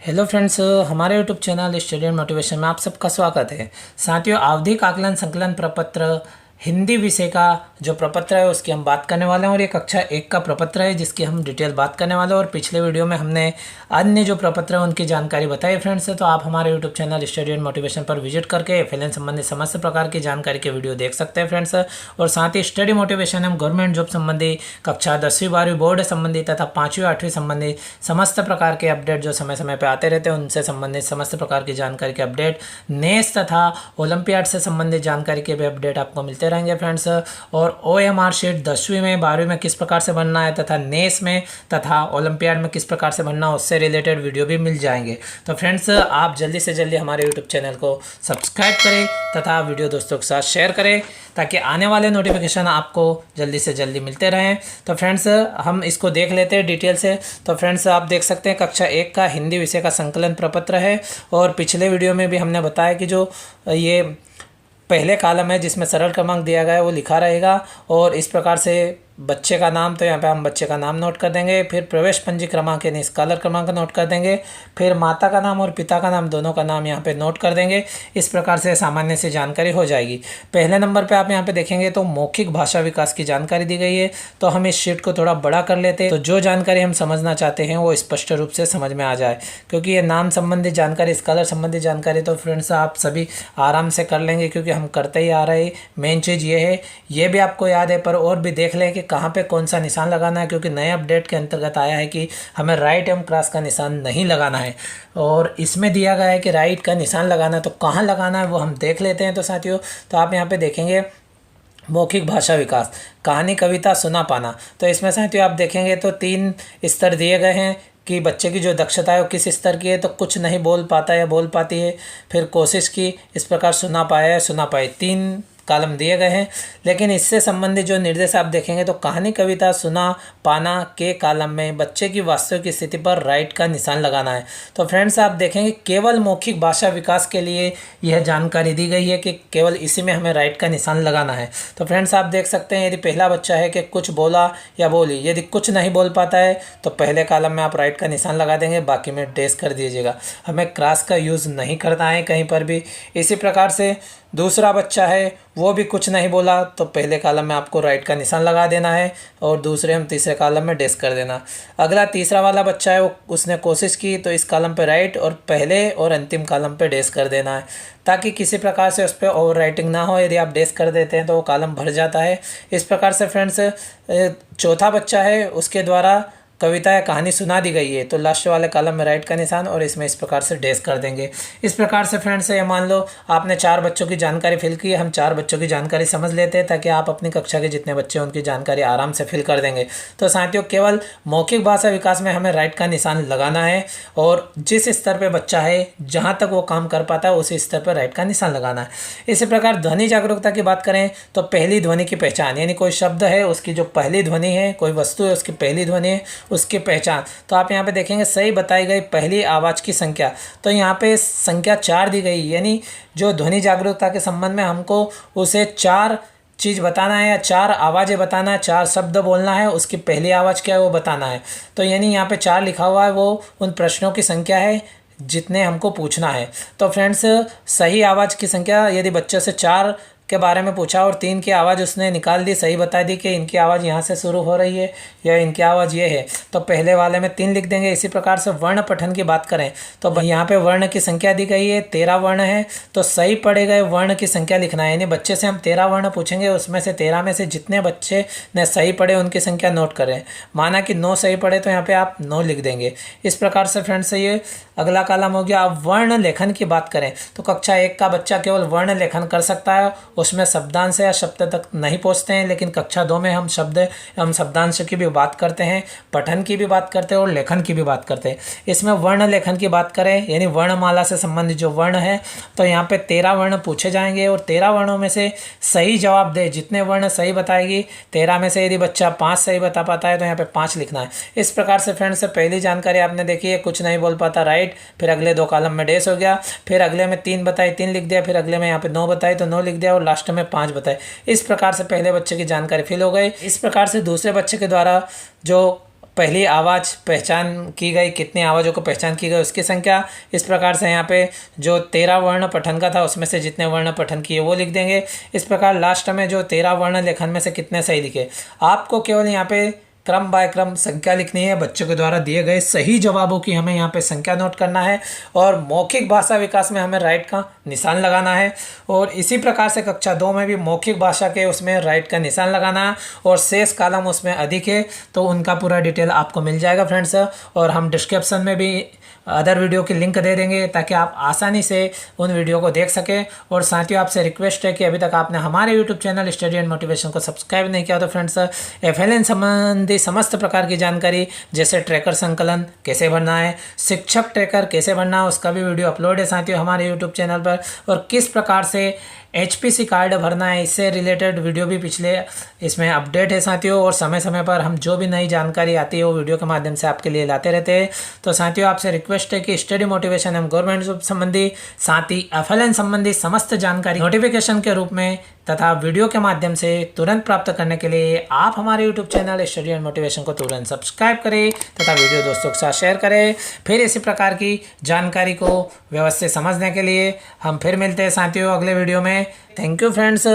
Hello friends, हमारे YouTube channel student motivation में आप सबका स्वागत है। साथियों, आवधिक आकलन संकलन प्रपत्र हिंदी विषय का जो प्रपत्र है उसकी हम बात करने वाले हैं और ये कक्षा 1 का प्रपत्र है जिसकी हम डिटेल बात करने वाले हैं। और पिछले वीडियो में हमने अन्य जो प्रपत्र है उनकी जानकारी बताई फ्रेंड्स। तो आप हमारे यूट्यूब चैनल स्टूडेंट मोटिवेशन पर विजिट करके FLN संबंधित समस्त प्रकार की जानकारी के वीडियो देख सकते हैं फ्रेंड्स। और साथ ही स्टडी मोटिवेशन हम गवर्नमेंट जॉब संबंधी कक्षा 10वीं 12वीं बोर्ड संबंधी तथा 5वीं 8वीं संबंधी समस्त प्रकार के अपडेट जो समय समय पर आते रहते हैं उनसे संबंधित समस्त प्रकार की जानकारी के अपडेट, नेस तथा ओलंपियाड से संबंधित जानकारी के भी अपडेट आपको मिलते रहेंगे फ्रेंड्स। और OMR शीट 10वीं में 12वीं में किस प्रकार से बनना है तथा नेस में तथा ओलंपियाड में किस प्रकार से बनना है उससे रिलेटेड वीडियो भी मिल जाएंगे। तो फ्रेंड्स, आप जल्दी से जल्दी हमारे यूट्यूब चैनल को सब्सक्राइब करें तथा वीडियो दोस्तों के साथ शेयर करें ताकि आने वाले नोटिफिकेशन आपको जल्दी से जल्दी मिलते रहें। तो फ्रेंड्स, हम इसको देख लेते हैं डिटेल से। तो फ्रेंड्स, आप देख सकते हैं कक्षा 1 का हिंदी विषय का संकलन प्रपत्र है। और पिछले वीडियो में भी हमने बताया कि जो ये पहले कॉलम है जिसमें सरल क्रमांक दिया गया है वो लिखा रहेगा। और इस प्रकार से बच्चे का नाम, तो यहाँ पे हम बच्चे का नाम नोट कर देंगे। फिर प्रवेश पंजी क्रमांक यानी स्कॉलर क्रमांक नोट कर देंगे। फिर माता का नाम और पिता का नाम दोनों का नाम यहाँ पे नोट कर देंगे। इस प्रकार से सामान्य से जानकारी हो जाएगी। पहले नंबर पे आप यहाँ पे देखेंगे तो मौखिक भाषा विकास की जानकारी दी गई है। तो हम इस शीट को थोड़ा बड़ा कर लेते हैं तो जो जानकारी हम समझना चाहते हैं वो स्पष्ट रूप से समझ में आ जाए। क्योंकि ये नाम संबंधी जानकारी, स्कॉलर संबंधी जानकारी तो फ्रेंड्स आप सभी आराम से कर लेंगे क्योंकि हम करते ही आ रहे हैं। मेन चीज़ ये है, ये भी आपको याद है, पर और भी देख लें कि कहाँ पे कौन सा निशान लगाना है। क्योंकि नए अपडेट के अंतर्गत आया है कि हमें राइट एवं क्रॉस का निशान नहीं लगाना है। और इसमें दिया गया है कि राइट का निशान लगाना है, तो कहाँ लगाना है वो हम देख लेते हैं। तो साथियों, तो आप यहाँ पे देखेंगे मौखिक भाषा विकास, कहानी, कविता, सुना पाना। तो इसमें साथियों आप देखेंगे तो 3 स्तर दिए गए हैं कि बच्चे की जो दक्षता है वो किस स्तर की है। तो कुछ नहीं बोल पाता या बोल पाती है, फिर कोशिश की, इस प्रकार सुना पाया या सुना पाए, 3 कॉलम दिए गए हैं। लेकिन इससे संबंधित जो निर्देश आप देखेंगे तो कहानी, कविता, सुना पाना के कॉलम में बच्चे की वास्तविक स्थिति पर राइट का निशान लगाना है। तो फ्रेंड्स, आप देखेंगे केवल मौखिक भाषा विकास के लिए यह जानकारी दी गई है कि केवल इसी में हमें राइट का निशान लगाना है। तो फ्रेंड्स, आप देख सकते हैं यदि पहला बच्चा है कि कुछ बोला या बोली, यदि कुछ नहीं बोल पाता है तो पहले कॉलम में आप राइट का निशान लगा देंगे, बाकी में डैश कर दीजिएगा। हमें क्रॉस का यूज़ नहीं करना है कहीं पर भी। इसी प्रकार से दूसरा बच्चा है वो भी कुछ नहीं बोला तो पहले कॉलम में आपको राइट का निशान लगा देना है और दूसरे हम तीसरे कॉलम में डैश कर देना। अगला तीसरा वाला बच्चा है वो उसने कोशिश की तो इस कॉलम पे राइट और पहले और अंतिम कॉलम पे डैश कर देना है ताकि किसी प्रकार से उस पर ओवर राइटिंग ना हो। यदि आप डैश कर देते हैं तो वो कॉलम भर जाता है। इस प्रकार से फ्रेंड्स, चौथा बच्चा है उसके द्वारा कविता या कहानी सुना दी गई है तो लास्ट वाले कॉलम में राइट का निशान और इसमें इस प्रकार से डैश कर देंगे। इस प्रकार से फ्रेंड्स, ये मान लो आपने 4 बच्चों की जानकारी फिल की है। हम 4 बच्चों की जानकारी समझ लेते हैं ताकि आप अपनी कक्षा के जितने बच्चे हैं उनकी जानकारी आराम से फिल कर देंगे। तो साथियों, केवल मौखिक भाषा विकास में हमें राइट का निशान लगाना है और जिस स्तर पर बच्चा है जहाँ तक वो काम कर पाता है उसी स्तर पर राइट का निशान लगाना है। इसी प्रकार ध्वनि जागरूकता की बात करें तो पहली ध्वनि की पहचान, यानी कोई शब्द है उसकी जो पहली ध्वनि है, कोई वस्तु है उसकी पहली ध्वनि है, उसकी पहचान। तो आप यहाँ पे देखेंगे सही बताई गई पहली आवाज़ की संख्या, तो यहाँ पे संख्या 4 दी गई। यानी जो ध्वनि जागरूकता के संबंध में हमको उसे 4 चीज़ बताना है या 4 आवाज़ें बताना है, 4 शब्द बोलना है, उसकी पहली आवाज़ क्या है वो बताना है। तो यानी यहाँ पे 4 लिखा हुआ है, वो उन प्रश्नों की संख्या है जितने हमको पूछना है। तो फ्रेंड्स, सही आवाज़ की संख्या, यदि बच्चे से 4 के बारे में पूछा और 3 की आवाज़ उसने निकाल दी, सही बता दी कि इनकी आवाज़ यहाँ से शुरू हो रही है या इनकी आवाज़ ये है, तो पहले वाले में 3 लिख देंगे। इसी प्रकार से वर्ण पठन की बात करें तो यहाँ पे वर्ण की संख्या दी गई है, 13 वर्ण है, तो सही पढ़े गए वर्ण की संख्या लिखना है। यानी बच्चे से हम 13 वर्ण पूछेंगे, उसमें से 13 में से जितने बच्चे ने सही पढ़े उनकी संख्या नोट करें। माना कि 9 सही पढ़े तो यहाँ पर आप 9 लिख देंगे। इस प्रकार से फ्रेंड्स, ये अगला कॉलम हो गया। अब वर्ण लेखन की बात करें तो कक्षा 1 का बच्चा केवल वर्ण लेखन कर सकता है, उसमें शब्दांश या शब्द तक नहीं पहुंचते हैं। लेकिन कक्षा 2 में हम शब्दांश की भी बात करते हैं, पठन की भी बात करते हैं और लेखन की भी बात करते हैं। इसमें वर्ण लेखन की बात करें यानी वर्णमाला से संबंधित जो वर्ण है तो यहाँ पे 13 वर्ण पूछे जाएंगे और 13 वर्णों में से सही जवाब दे, जितने वर्ण सही बताएगी 13 में से यदि बच्चा 5 सही बता पाता है तो यहाँ पे 5 लिखना है। इस प्रकार से फ्रेंड्स, पहली जानकारी आपने देखी है, कुछ नहीं बोल पाता, राइट। फिर अगले 2 कॉलम में डैश हो गया, फिर अगले में 3 बताए 3 लिख दिया, फिर अगले में यहाँ पे 9 बताए तो 9 लिख दिया और लास्ट में 5 बताए। इस प्रकार से पहले बच्चे की जानकारी फिल हो गई। इस प्रकार से दूसरे बच्चे के द्वारा जो पहली आवाज़ पहचान की गई, कितनी आवाज़ों को पहचान की गई उसकी संख्या। इस प्रकार से यहाँ पे जो 13 वर्ण पठन का था उसमें से जितने वर्ण पठन किए वो लिख देंगे। इस प्रकार लास्ट में जो 13 वर्ण लेखन में से कितने सही लिखे, आपको केवल यहाँ पे क्रम बाय क्रम संख्या लिखनी है। बच्चों के द्वारा दिए गए सही जवाबों की हमें यहाँ पे संख्या नोट करना है और मौखिक भाषा विकास में हमें राइट का निशान लगाना है। और इसी प्रकार से कक्षा 2 में भी मौखिक भाषा के उसमें राइट का निशान लगाना है और शेष कॉलम उसमें अधिक है तो उनका पूरा डिटेल आपको मिल जाएगा फ्रेंड्स। और हम डिस्क्रिप्शन में भी अदर वीडियो की लिंक दे देंगे ताकि आप आसानी से उन वीडियो को देख सकें। और साथियों आपसे रिक्वेस्ट है कि अभी तक आपने हमारे YouTube channel study and motivation को सब्सक्राइब नहीं किया तो फ्रेंड्स FLN संबंधी समस्त प्रकार की जानकारी जैसे ट्रैकर संकलन कैसे भरना है, शिक्षक ट्रैकर कैसे भरना है उसका भी वीडियो अपलोड है साथियों हमारे यूट्यूब चैनल पर। और किस प्रकार से HPC कार्ड भरना है इससे रिलेटेड वीडियो भी पिछले इसमें अपडेट है साथियों। और समय समय पर हम जो भी नई जानकारी आती है वो वीडियो के माध्यम से आपके लिए लाते रहते हैं। तो साथियों आपसे रिक्वेस्ट है कि स्टडी मोटिवेशन एवं गवर्नमेंट जॉब संबंधी साथ ही FLN संबंधी समस्त जानकारी नोटिफिकेशन के रूप में तथा वीडियो के माध्यम से तुरंत प्राप्त करने के लिए आप हमारे YouTube channel study and motivation को तुरंत सब्सक्राइब करें तथा वीडियो दोस्तों के साथ शेयर करें। फिर इसी प्रकार की जानकारी को व्यवस्थित समझने के लिए हम फिर मिलते हैं साथियों अगले वीडियो में। Thank you friends.